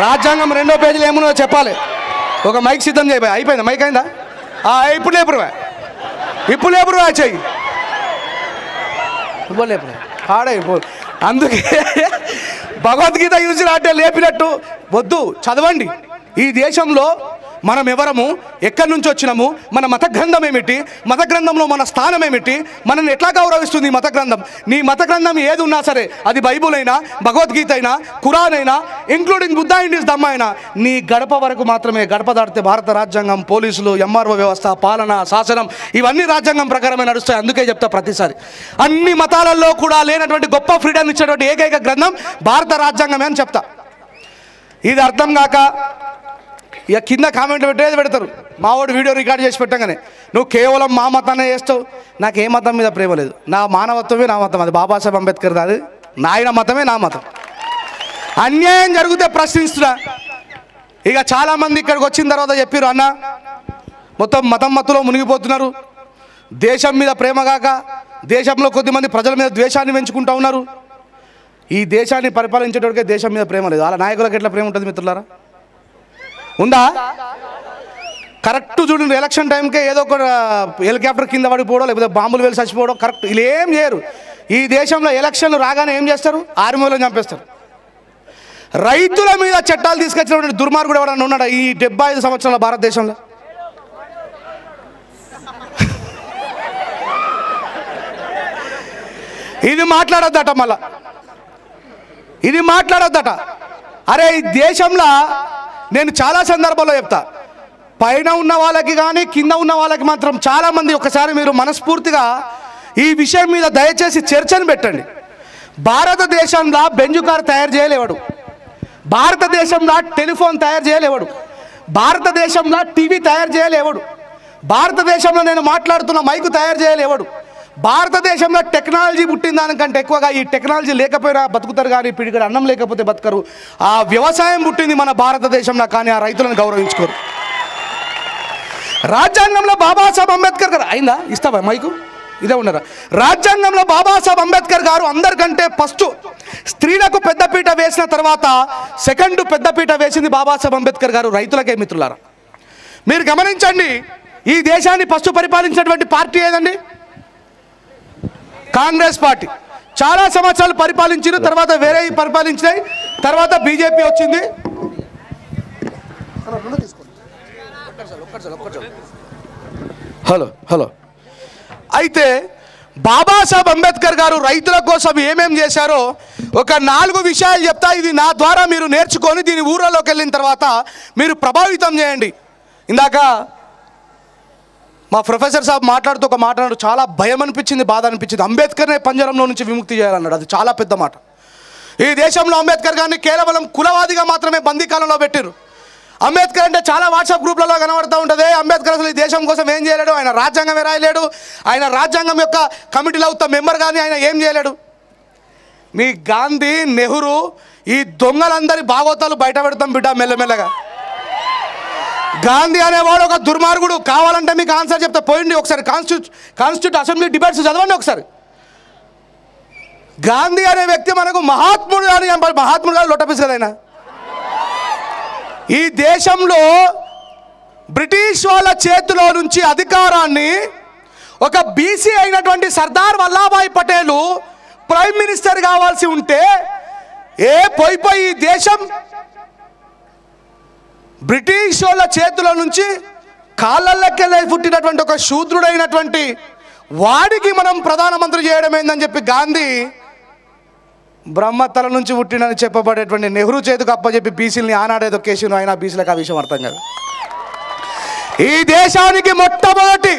రాజ్యాంగం 2వ పేజీలో ఏమున్నదో చెప్పాలి. ఒక మైక్ సిద్ధం చేయబోయే. అయిపోయిందా? మైక్ అయిందా? ఇప్పుడు లేపురు, ఇప్పుడు లేపురు చెయ్యి, ఇప్పుడు లేపురు ఆడే. అందుకే భగవద్గీత యూజ్ అంటే లేపినట్టు వద్దు, చదవండి. ఈ దేశంలో మనం ఎవరము, ఎక్కడి నుంచి వచ్చినాము, మన మత గ్రంథం ఏమిటి, మత గ్రంథంలో మన స్థానం ఏమిటి, మనల్ని ఎట్లా గౌరవిస్తుంది మత గ్రంథం. నీ మత గ్రంథం ఏది ఉన్నా సరే, అది బైబుల్ అయినా, భగవద్గీత అయినా, ఖురాన్ అయినా, ఇంక్లూడింగ్ బుద్ధ ఇండియస్ దమ్మ అయినా, నీ గడప వరకు మాత్రమే. గడప దాటితే భారత రాజ్యాంగం, పోలీసులు, ఎంఆర్ఓ వ్యవస్థ, పాలన, శాసనం ఇవన్నీ రాజ్యాంగం ప్రకారమే నడుస్తాయి. అందుకే చెప్తా ప్రతిసారి, అన్ని మతాలలో కూడా లేనటువంటి గొప్ప ఫ్రీడమ్ ఇచ్చేటువంటి ఏకైక గ్రంథం భారత రాజ్యాంగమే అని చెప్తా. ఇది అర్థం కాక ఇక కింద కామెంట్ పెట్టేది పెడతారు. మావాడు వీడియో రికార్డ్ చేసి పెట్టగానే నువ్వు కేవలం మా మతాన్ని చేస్తావు, నాకు ఏ మతం మీద ప్రేమ లేదు, నా మానవత్వమే నా మతం, అది బాబాసాహెబ్ అంబేద్కర్ అది, నాయన మతమే నా మతం. అన్యాయం జరిగితే ప్రశ్నిస్తున్నా. ఇక చాలామంది ఇక్కడికి వచ్చిన తర్వాత చెప్పారు, అన్న మొత్తం మతం మత్తులో మునిగిపోతున్నారు. దేశం మీద ప్రేమ కాక దేశంలో కొద్దిమంది ప్రజల మీద ద్వేషాన్ని పెంచుకుంటూ ఉన్నారు. ఈ దేశాన్ని పరిపాలించేటోడికే దేశం మీద ప్రేమ లేదు. అలా నాయకులకు ఎట్లా ప్రేమ ఉంటుంది మిత్రులారా? ఉందా? కరెక్ట్ చూడండి, ఎలక్షన్ టైంకే ఏదో ఒక హెలికాప్టర్ కింద పడిపోవడం, లేకపోతే బాంబులు వెళ్ళి చచ్చిపోవడం. కరెక్ట్ వీళ్ళు ఏం చేయరు. ఈ దేశంలో ఎలక్షన్లు రాగానే ఏం చేస్తారు? ఆర్మీలను చంపేస్తారు. రైతుల మీద చట్టాలు తీసుకొచ్చినటువంటి దుర్మార్గుడు ఎవడన్నా ఉన్నాడా ఈ 75 సంవత్సరాల భారతదేశంలో? ఇది మాట్లాడొద్దట, మళ్ళా ఇది మాట్లాడొద్దట. అరే ఈ దేశంలో నేను చాలా సందర్భాల్లో చెప్తా, పైన ఉన్న వాళ్ళకి కానీ కింద ఉన్న వాళ్ళకి మాత్రం చాలామంది ఒకసారి మీరు మనస్ఫూర్తిగా ఈ విషయం మీద దయచేసి చర్చను పెట్టండి. భారతదేశంలో బెంజు కారు తయారు చేయలేవాడు, భారతదేశంలో టెలిఫోన్ తయారు చేయలేవాడు, భారతదేశంలో టీవీ తయారు చేయలేవాడు, భారతదేశంలో నేను మాట్లాడుతున్న మైకు తయారు చేయలేవాడు. భారతదేశంలో టెక్నాలజీ పుట్టిన దానికంటే ఎక్కువగా ఈ టెక్నాలజీ లేకపోయినా బతుకుతారు, కానీ పిడిగడ అన్నం లేకపోతే బతకరు. ఆ వ్యవసాయం పుట్టింది మన భారతదేశంలో, కానీ ఆ రైతులను గౌరవించుకోరు. రాజ్యాంగంలో బాబాసాహెబ్ అంబేద్కర్ గారు అయిందా? ఇస్తావా మైకు? ఇదే ఉన్నారా? రాజ్యాంగంలో బాబాసాహెబ్ అంబేద్కర్ గారు అందరికంటే ఫస్ట్ స్త్రీలకు పెద్దపీట వేసిన తర్వాత సెకండ్ పెద్దపీట వేసింది బాబాసాహెబ్ అంబేద్కర్ గారు రైతులకే. మిత్రులారా మీరు గమనించండి, ఈ దేశాన్ని ఫస్ట్ పరిపాలించినటువంటి పార్టీ ఏదండి? కాంగ్రెస్ పార్టీ. చాలా సంవత్సరాలు పరిపాలించిన తర్వాత వేరే పరిపాలించినాయి, తర్వాత బీజేపీ వచ్చింది. హలో అయితే బాబాసాహెబ్ అంబేద్కర్ గారు రైతుల కోసం ఏమేం చేశారో ఒక 4 విషయాలు చెప్తా. ఇది నా ద్వారా మీరు నేర్చుకొని దీని ఊళ్ళలోకి వెళ్ళిన తర్వాత మీరు ప్రభావితం చేయండి. ఇందాక మా ప్రొఫెసర్ సాబ్ మాట్లాడుతూ ఒక మాట్లాడు, చాలా భయం అనిపించింది, బాధ అనిపించింది. అంబేద్కర్నే పంజరంలో నుంచి విముక్తి చేయాలన్నాడు. అది చాలా పెద్ద మాట. ఈ దేశంలో అంబేద్కర్ గారిని కేవలం కులవాదిగా మాత్రమే బందీకాలంలో పెట్టారు. అంబేద్కర్ అంటే చాలా వాట్సాప్ గ్రూప్లలో కనబడుతూ ఉంటుంది. అంబేద్కర్ అసలు ఈ దేశం కోసం ఏం చేయలేడు, ఆయన రాజ్యాంగమే రాయలేడు, ఆయన రాజ్యాంగం యొక్క కమిటీలో అవుతా మెంబర్ కానీ ఆయన ఏం చేయలేడు. మీ గాంధీ, నెహ్రూ ఈ దొంగలందరి భాగవతాలు బయట పెడతాం బిడ్డ మెల్లమెల్లగా. గాంధీ అనేవాడు ఒక దుర్మార్గుడు. కావాలంటే మీకు ఆన్సర్ చెప్తా, పోయింది ఒకసారి కాన్స్టిట్యూట్ అసెంబ్లీ డిబేట్స్ చదవండి ఒకసారి. గాంధీ అనే వ్యక్తి మనకు మహాత్ముడు అని, మహాత్ముడు గారు లొట్టపీసు కదా ఆయన. ఈ దేశంలో బ్రిటిష్ వాళ్ళ చేతిలో నుంచి అధికారాన్ని ఒక బీసీ అయినటువంటి సర్దార్ వల్లభాయ్ పటేల్ ప్రైమ్ మినిస్టర్ కావాల్సి ఉంటే పోయి ఈ దేశం బ్రిటిష్ వాళ్ళ చేతుల నుంచి కాళ్ళకెళ్ళి పుట్టినటువంటి ఒక శూద్రుడైనటువంటి వాడికి మనం ప్రధానమంత్రి చేయడం ఏందని చెప్పి గాంధీ బ్రహ్మతల నుంచి పుట్టినని చెప్పబడేటువంటి నెహ్రూ చేతికి అప్పచెప్పి బీసీలని ఆనాడేదో కేసీను ఆయన బీసీలకు ఆ విషయం అర్థం కాదు. ఈ దేశానికి మొట్టమొదటి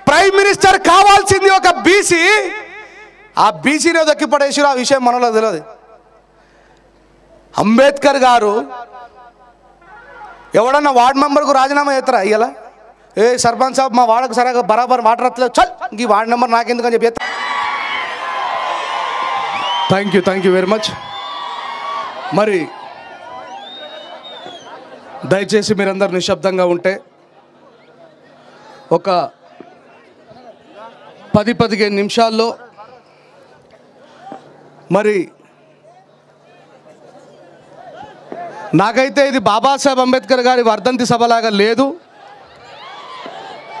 ప్రైమ్ మినిస్టర్ కావాల్సింది ఒక బీసీ. ఆ బీసీని దొక్కిపడేసారు, ఆ విషయం మనలో తెలియదు. అంబేద్కర్ గారు ఎవడన్నా వార్డు మెంబర్కు రాజీనామా చేస్తారా? ఇయ్యాల సర్పంచ్ సాబ్ మా వాడకు సరిగా బరాబర్ వాటర్ వస్తలేదు, చల్ ఈ వార్డు నెంబర్ నాకెందుకని చెప్పి. Thank you very much. మరి దయచేసి మీరందరూ నిశ్శబ్దంగా ఉంటే ఒక 10-15 నిమిషాల్లో మరి నాకైతే ఇది బాబాసాహెబ్ అంబేద్కర్ గారి వర్ధంతి సభలాగా లేదు.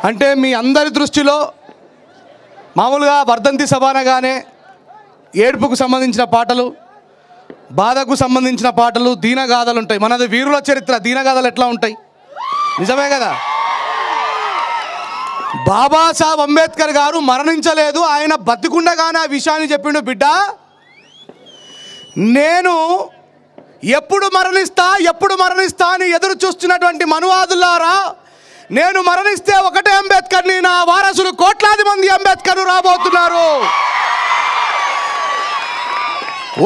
అంటే మీ అందరి దృష్టిలో మామూలుగా వర్ధంతి సభ అనగానే ఏడుపుకు సంబంధించిన పాటలు, బాధకు సంబంధించిన పాటలు, దీనగాథలు ఉంటాయి. మనది వీరుల చరిత్ర, దీనగాథలు ఎట్లా ఉంటాయి? నిజమే కదా. బాబాసాహెబ్ అంబేద్కర్ గారు మరణించలేదు, ఆయన బతికుండగానే ఆ విషయాన్ని చెప్పిండు. బిడ్డ నేను ఎప్పుడు మరణిస్తా అని ఎదురు చూస్తున్నటువంటి మనువాదులారా, నేను మరణిస్తే ఒకటే అంబేద్కర్ని, నా వారసులు కోట్లాది మంది అంబేద్కర్ రాబోతున్నారు.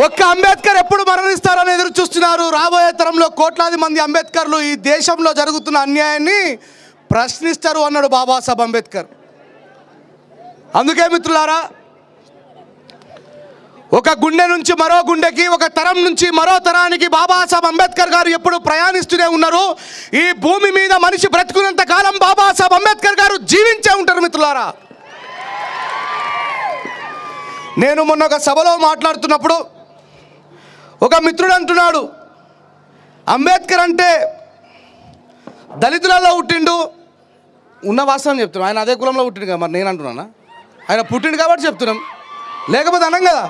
ఒక్క అంబేద్కర్ ఎప్పుడు మరణిస్తారని ఎదురు చూస్తున్నారు. రాబోయే తరంలో కోట్లాది మంది అంబేద్కర్లు ఈ దేశంలో జరుగుతున్న అన్యాయాన్ని ప్రశ్నిస్తారు అన్నాడు బాబాసాహెబ్ అంబేద్కర్. అందుకే మిత్రులారా ఒక గుండె నుంచి మరో గుండెకి, ఒక తరం నుంచి మరో తరానికి బాబాసాహెబ్ అంబేద్కర్ గారు ఎప్పుడు ప్రయాణిస్తూనే ఉన్నారు. ఈ భూమి మీద మనిషి బ్రతుకున్నంత కాలం బాబాసాహెబ్ అంబేద్కర్ గారు జీవించే ఉంటారు మిత్రులారా. నేను మొన్న ఒక సభలో మాట్లాడుతున్నప్పుడు ఒక మిత్రుడు అంటున్నాడు, అంబేద్కర్ అంటే దళితులలో పుట్టిండు, ఉన్న వాస్తవం చెప్తున్నాం, ఆయన అదే కులంలో పుట్టిండు కదా. మరి నేను అంటున్నానా, ఆయన పుట్టిండు కాబట్టి చెప్తున్నాం, లేకపోతే అనం కదా.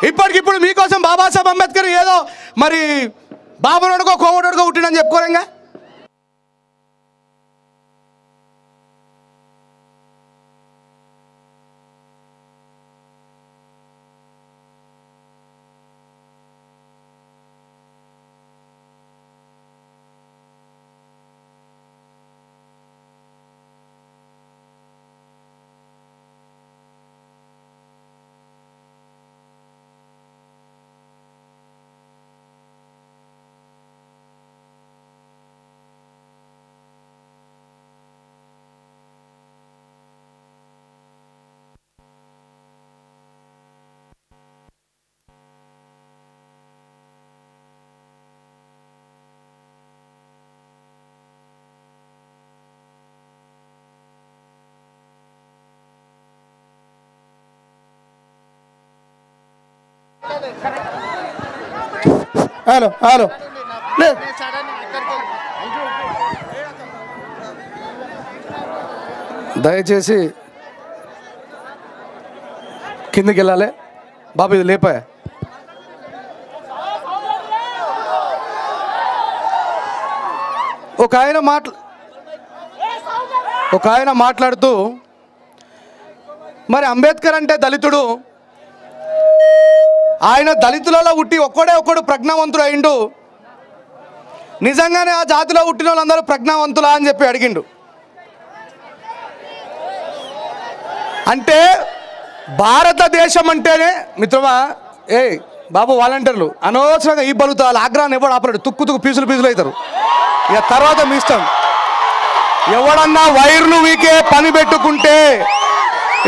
ఇప్పటికిప్పుడు మీకోసం బాబాసాహెబ్ అంబేద్కర్ ఏదో మరి బాబునోడుకో కోమటోడుకో పుట్టిండని చెప్పుకోలేంగా. హలో హలో దయచేసి కిందకి వెళ్ళాలి బాబు, ఇది లేపా. ఒక ఆయన మాట్లాడుతూ మరి అంబేద్కర్ అంటే దళితుడు, ఆయన దళితులలో పుట్టి ఒక్కడు ప్రజ్ఞావంతుడు అయిండు, నిజంగానే ఆ జాతిలో పుట్టిన వాళ్ళందరూ ప్రజ్ఞావంతులా అని చెప్పి అడిగిండు. అంటే భారతదేశం అంటేనే మిత్రమా, ఏ బాబు వాలంటీర్లు అనవసరంగా ఈ బలుతాలు ఆగ్రహాన్ని ఎవడు ఆపలేడు, తుక్కు పీసులు అవుతారు. ఇక తర్వాత మీ ఇష్టం. ఎవడన్నా వైర్లు వీకే పని పెట్టుకుంటే,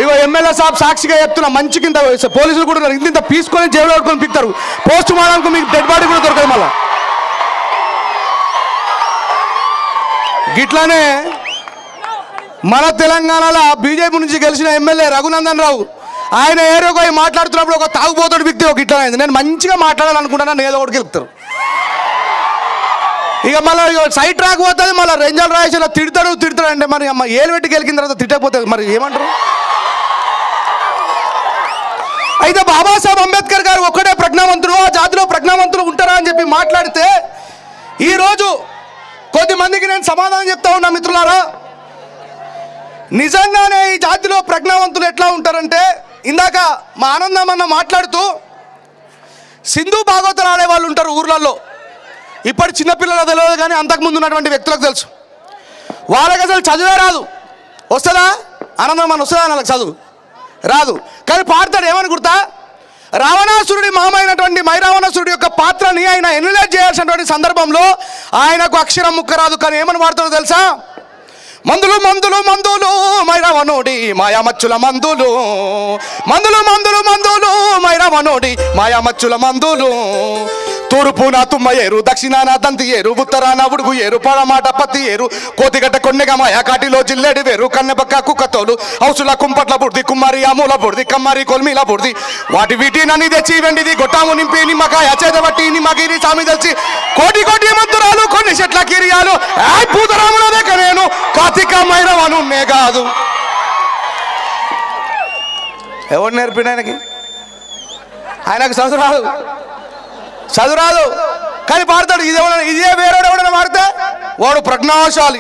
ఇగో ఎమ్మెల్యే సాబ్ సాక్షిగా చెప్తున్నా, మంచి కింద పోలీసులు కూడా ఉన్నారు, ఇంత పీసుకొని జేబులో పట్టుకొని పిక్తారు, పోస్ట్ మార్టంకు మీకు డెడ్ బాడీ కూడా దొరకదు. మళ్ళా గిట్లానే మన తెలంగాణలో బీజేపీ నుంచి గెలిచిన ఎమ్మెల్యే రఘునందన్ రావు, ఆయన ఏరోగా మాట్లాడుతున్నప్పుడు ఒక తాగుబోతుడు వ్యక్తి ఒక ఇట్లా అయింది. నేను మంచిగా మాట్లాడాలనుకుంటున్నాను, ఏదో ఒకటి గెలుపుతారు. ఇక మళ్ళీ సైట్ రాకపోతుంది, మళ్ళీ రెంజల్ రాయేసి తిడతాడు అంటే మరి అమ్మ ఏలు పెట్టి గెలికిన తర్వాత తిట్టకపోతే మరి ఏమంటారు. అయితే బాబాసాహెబ్ అంబేద్కర్ గారు ఒక్కడే ప్రజ్ఞావంతుడు, ఆ జాతిలో ప్రజ్ఞావంతులు ఉంటారా అని చెప్పి మాట్లాడితే, ఈరోజు కొద్దిమందికి నేను సమాధానం చెప్తా ఉన్నా మిత్రులారా. నిజంగానే ఈ జాతిలో ప్రజ్ఞావంతులు ఎట్లా ఉంటారంటే, ఇందాక మా ఆనందమన్న మాట్లాడుతూ సింధు భాగవతాలు ఆడే వాళ్ళు ఉంటారు ఊర్లలో. ఇప్పటి చిన్నపిల్లలు తెలియదు కానీ అంతకుముందు ఉన్నటువంటి వ్యక్తులకు తెలుసు. వాళ్ళకి అసలు చదువే రాదు. వస్తుందా ఆనందమన్న, వస్తుందా వాళ్ళకి చదువు రాదు, కానీ పాడతాడు. ఏమని గుర్తా, రావణాసురుడి మామ అయినటువంటి మైరావణాసురుడి యొక్క పాత్రని ఆయన ఎన్యులేట్ చేయాల్సినటువంటి సందర్భంలో ఆయనకు అక్షరం ముక్క రాదు, కానీ ఏమని వాడతాడో తెలుసా, మందులు మందులు మందులు మైరావణోడి మాయామచ్చుల మందులు, మందులు మందులు మందులు మైరావణోడి మాయామచ్చుల మందులు, తూర్పున తుమ్మ ఏరు, దక్షిణాన దంతి ఏరు, ఉత్తరాన ఉడుగు ఏరు, పడమాట పత్తి ఏరు, కోతిగడ్డ కొన్నెగ మాయా కాటిలో జిల్లెడి వేరు, కన్నెపక్క కుక్కతోలు, హౌసుల కుంపట్ల బుడిది, కుమ్మరి అమూల బుడిది, కమ్మరి కొల్మిల బుడిది, వాటి వీటి నన్ను తెచ్చి వెండిది, గొట్టాము నింపి నిమ్మకాయ చేతబట్టి నిమ్మగిరి సామి తెలిసి, కోటి కోటి మంతురాలు కొన్ని చెట్ల కిరియాలు, పూతరాముల దగ్గర నేను కార్తీక మైరవనున్నే కాదు. ఎవరు నేర్పిన ఆయనకు చదువు రాదు కానీ పాడతాడు. ఇదే వేరేవాడు ఎవడన్నా పాడితే వాడు ప్రజ్ఞాశాలి.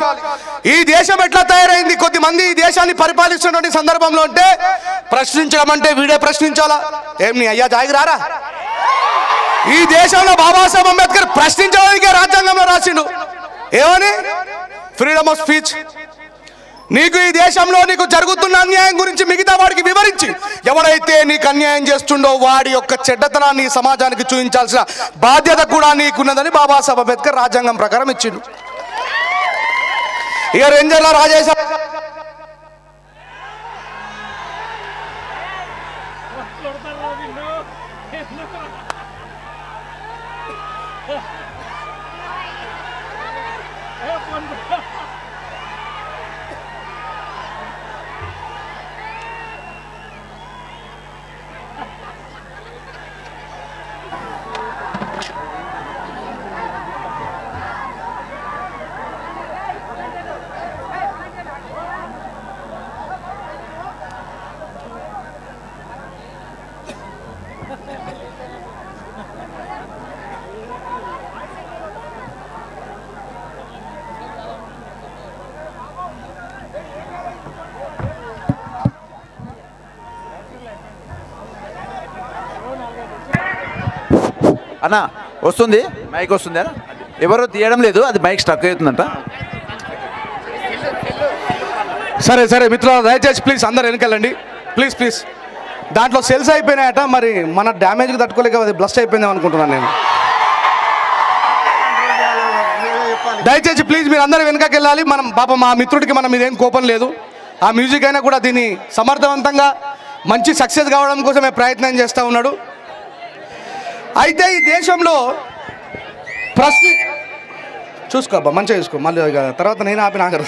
ఈ దేశం ఎట్లా తయారైంది, కొద్దిమంది ఈ దేశాన్ని పరిపాలిస్తున్నటువంటి సందర్భంలో అంటే ప్రశ్నించడం అంటే వీడే ప్రశ్నించాలా, ఏం నీ అయ్యా జాయికి రారా. ఈ దేశంలో బాబాసాహెబ్ అంబేద్కర్ ప్రశ్నించడానికే రాజ్యాంగంలో రాసిండు, ఏమని, ఫ్రీడమ్ ఆఫ్ స్పీచ్. నీకు ఈ దేశంలో నీకు జరుగుతున్న అన్యాయం గురించి మిగతా వాడికి వివరించి, ఎవడైతే నీకు అన్యాయం చేస్తుండో వాడి యొక్క చెడ్డతనాన్ని సమాజానికి చూపించాల్సిన బాధ్యత కూడా నీకున్నదని బాబాసాహెబ్ అంబేద్కర్ రాజ్యాంగం ప్రకారం ఇచ్చిండు. ఇక రేంజర్ల రాజేశ అన్న వస్తుంది, మైక్ వస్తుంది అన్న. ఎవరో తీయడం లేదు, అది మైక్ స్టక్ అవుతుందంట. సరే సరే మిత్రులు, దయచేసి ప్లీజ్ అందరు వెనకాలండి, ప్లీజ్ ప్లీజ్. దాంట్లో సెల్స్ అయిపోయినాయట, మరి మన డ్యామేజ్కి తట్టుకోలేక అది బ్లస్ట్ అయిపోయిందేమో అనుకుంటున్నాను నేను. దయచేసి ప్లీజ్ మీరు అందరూ వెనకకి వెళ్ళాలి. మనం పాపం మా మిత్రుడికి మనం ఇదేం కోపం లేదు, ఆ మ్యూజిక్ అయినా కూడా దీన్ని సమర్థవంతంగా మంచి సక్సెస్ కావడం కోసమే ప్రయత్నం చేస్తూ ఉన్నాడు. అయితే ఈ దేశంలో చూసుకో అబ్బా, మంచిగా చూసుకో, మళ్ళీ తర్వాత నేను ఆపిన ఆఖరు.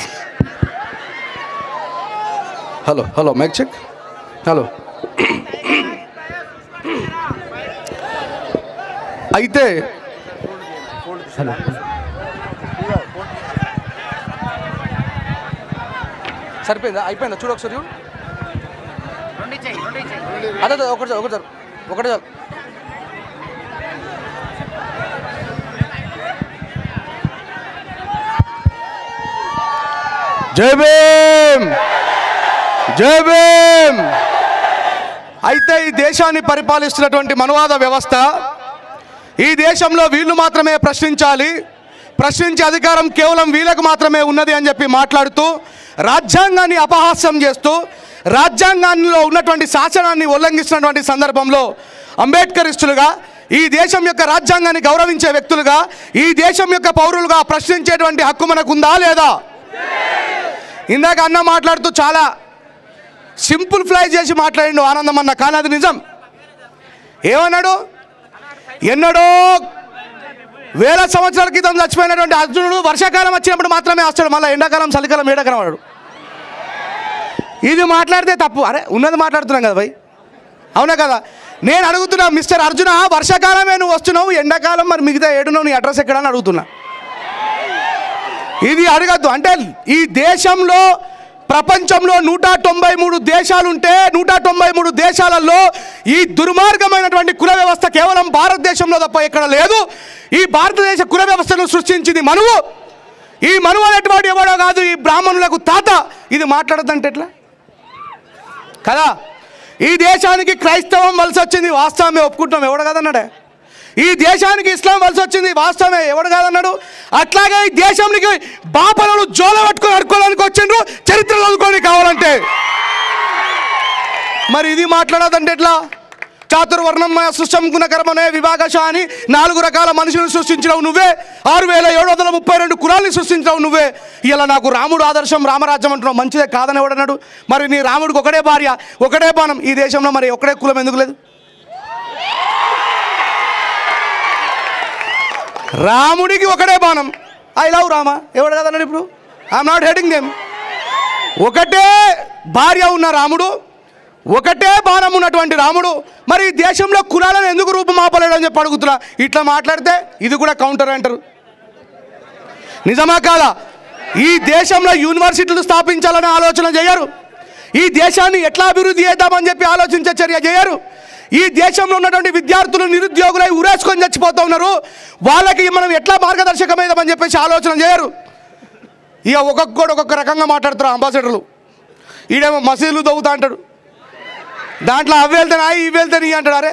Hello hello mic check. Hello. అయితే సరిపోయిందా, అయిపోయిందా? చూడు ఒకసారి చూడు. అదే ఒకటి సార్, ఒకటి సార్, ఒకటి సార్. జై భీమ్, జై భీమ్. అయితే ఈ దేశాన్ని పరిపాలిస్తున్నటువంటి మనువాద వ్యవస్థ, ఈ దేశంలో వీళ్ళు మాత్రమే ప్రశ్నించాలి, ప్రశ్నించే అధికారం కేవలం వీళ్ళకు మాత్రమే ఉన్నది అని చెప్పి మాట్లాడుతూ రాజ్యాంగాన్ని అపహాస్యం చేస్తూ రాజ్యాంగంలో ఉన్నటువంటి శాసనాన్ని ఉల్లంఘిస్తున్నటువంటి సందర్భంలో అంబేద్కరిస్టులుగా, ఈ దేశం యొక్క రాజ్యాంగాన్ని గౌరవించే వ్యక్తులుగా, ఈ దేశం యొక్క పౌరులుగా ప్రశ్నించేటువంటి హక్కు మనకు ఉందా లేదా? ఇందాక అన్న మాట్లాడుతూ చాలా సింపుల్ ఫ్లై చేసి మాట్లాడిండు ఆనందం అన్న, కానీ అది నిజం. ఏమన్నాడు? ఎన్నడో వేల సంవత్సరాల క్రితం చచ్చిపోయినటువంటి అర్జునుడు వర్షాకాలం వచ్చినప్పుడు మాత్రమే వస్తాడు, మళ్ళీ ఎండాకాలం చలికాలం ఏడాకాలం వాడు. ఇది మాట్లాడితే తప్పు. అరే ఉన్నది మాట్లాడుతున్నాం కదా భయ్, అవునా కదా? నేను అడుగుతున్నా, మిస్టర్ అర్జున, వర్షాకాలమే నువ్వు వస్తున్నావు, ఎండాకాలం మరి మిగతా ఏడున్నావు, నీ అడ్రస్ ఎక్కడని అడుగుతున్నా. ఇది అడగద్దు. అంటే ఈ దేశంలో ప్రపంచంలో 193 దేశాలుంటే 193 దేశాలలో ఈ దుర్మార్గమైనటువంటి కుల వ్యవస్థ కేవలం భారతదేశంలో తప్ప ఎక్కడ లేదు. ఈ భారతదేశ కుల వ్యవస్థను సృష్టించింది మనువు. ఈ మనువు అనేటువంటి ఎవడో కాదు, ఈ బ్రాహ్మణులకు తాత. ఇది మాట్లాడద్దంటే ఎట్లా కదా? ఈ దేశానికి క్రైస్తవం వలస వచ్చింది, వాస్తవమే, ఒప్పుకుంటాం, ఎవడు కాదన్నాడే. ఈ దేశానికి ఇస్లాం వలస వచ్చింది, వాస్తవమే, ఎవడు కాదన్నాడు. అట్లాగే ఈ దేశానికి బాపనలు జోల పట్టుకొని అడుకోవడానికి వచ్చిండ్రు, చరిత్ర చదువుకొని కావాలంటే. మరి ఇది మాట్లాడదంటే ఎట్లా? చాతుర్వర్ణం సృష్టం గుణకర్మనే విభాగశ అని 4 రకాల మనుషులను సృష్టించినావు నువ్వే, 6732 కులాల్ని సృష్టించినావు నువ్వే. ఇలా నాకు రాముడు ఆదర్శం, రామరాజ్యం అంటున్నావు, మంచిదే కాదని ఎవడన్నాడు? మరి నీ రాముడికి ఒకటే భార్య, ఒకటే బాణం, ఈ దేశంలో మరి ఒకటే కులం ఎందుకు లేదు? రాముడికి ఒకటే బాణం, ఐ లవ్ రామ, ఎవడు కదన్నాడు? ఇప్పుడు ఐఎమ్ నాట్ హెటింగ్ దెమ్. ఒకటే భార్య ఉన్న రాముడు, ఒకటే బాణం ఉన్నటువంటి రాముడు, మరి ఈ దేశంలో కులాలను ఎందుకు రూపుమాపలేడు అని చెప్పి అడుగుతున్నా. ఇట్లా మాట్లాడితే ఇది కూడా కౌంటర్ అంటారు. నిజమా కాదా? ఈ దేశంలో యూనివర్సిటీలు స్థాపించాలని ఆలోచన చేయరు, ఈ దేశాన్ని ఎట్లా అభివృద్ధి చేద్దామని చెప్పి ఆలోచించే చర్య చేయరు. ఈ దేశంలో ఉన్నటువంటి విద్యార్థులు నిరుద్యోగులై ఉరేసుకొని చచ్చిపోతూ ఉన్నారు, వాళ్ళకి మనం ఎట్లా మార్గదర్శకమైదామని చెప్పేసి ఆలోచన చేయరు. ఇక ఒక్కొక్క రకంగా మాట్లాడతారు అంబాసిడర్లు. ఈడేమో మసీదులు దవ్వుతా అంటాడు, దాంట్లో అవి వెళ్తాను ఇవి వెళ్తాను ఇవి అంటాడు. అరే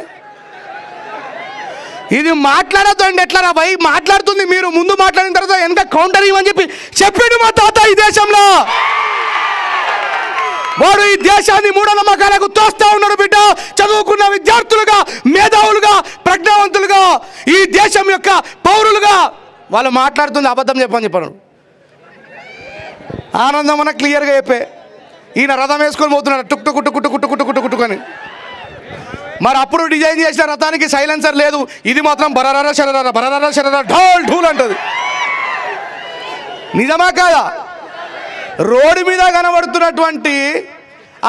ఇది మాట్లాడద్దండి, ఎట్లా రా భయ్? మాట్లాడుతుంది మీరు, ముందు మాట్లాడిన తర్వాత వెనక కౌంటర్ ఇవ్వని చెప్పి చెప్పిండు మా తాత. ఈ దేశంలో వాడు ఈ దేశాన్ని మూఢనమ్మకాలకు తోస్తూ ఉన్నాడు బిడ్డ. చదువుకున్న విద్యార్థులుగా, మేధావులుగా, ప్రజ్ఞావంతులుగా, ఈ దేశం యొక్క పౌరులుగా వాళ్ళు మాట్లాడుతుంది అబద్ధం చెప్పని చెప్పాను. ఆనందం అన్న క్లియర్గా చెప్పే, ఈయన రథం వేసుకొని పోతున్నాడు టుక్ టుక్ టుక్ టుక్ టుక్ టుక్ టుక్ అని. మరి అప్పుడు డిజైన్ చేసిన రథానికి సైలెన్సర్ లేదు, ఇది మాత్రం బరర శరర బరర శరర ఢోల్ ఢూల్ అంటది. నిజమా కాదా? రోడ్డు మీద కనబడుతున్నటువంటి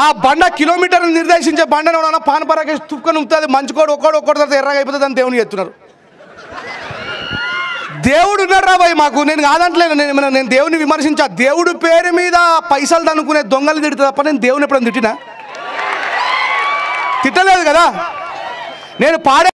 ఆ బండ కిలోమీటర్లు నిర్దేశించే బండను పానపరాకేసి తుప్పుకొని ఉంటుంది, మంచుకోడు ఒక్కడు తర్వాత ఎర్రగా అయిపోతుంది అని దేవుని చెప్తున్నారు. దేవుడు ఉన్నాడు రా భయ్ మాకు. నేను కాదంటలేను, నేను దేవుని విమర్శించా. దేవుడి పేరు మీద పైసలు దనుకునే దొంగలు తిడుతుంది తప్ప నేను దేవుని ఎప్పుడైనా తిట్టినా? తిట్టలేదు కదా. నేను పాడే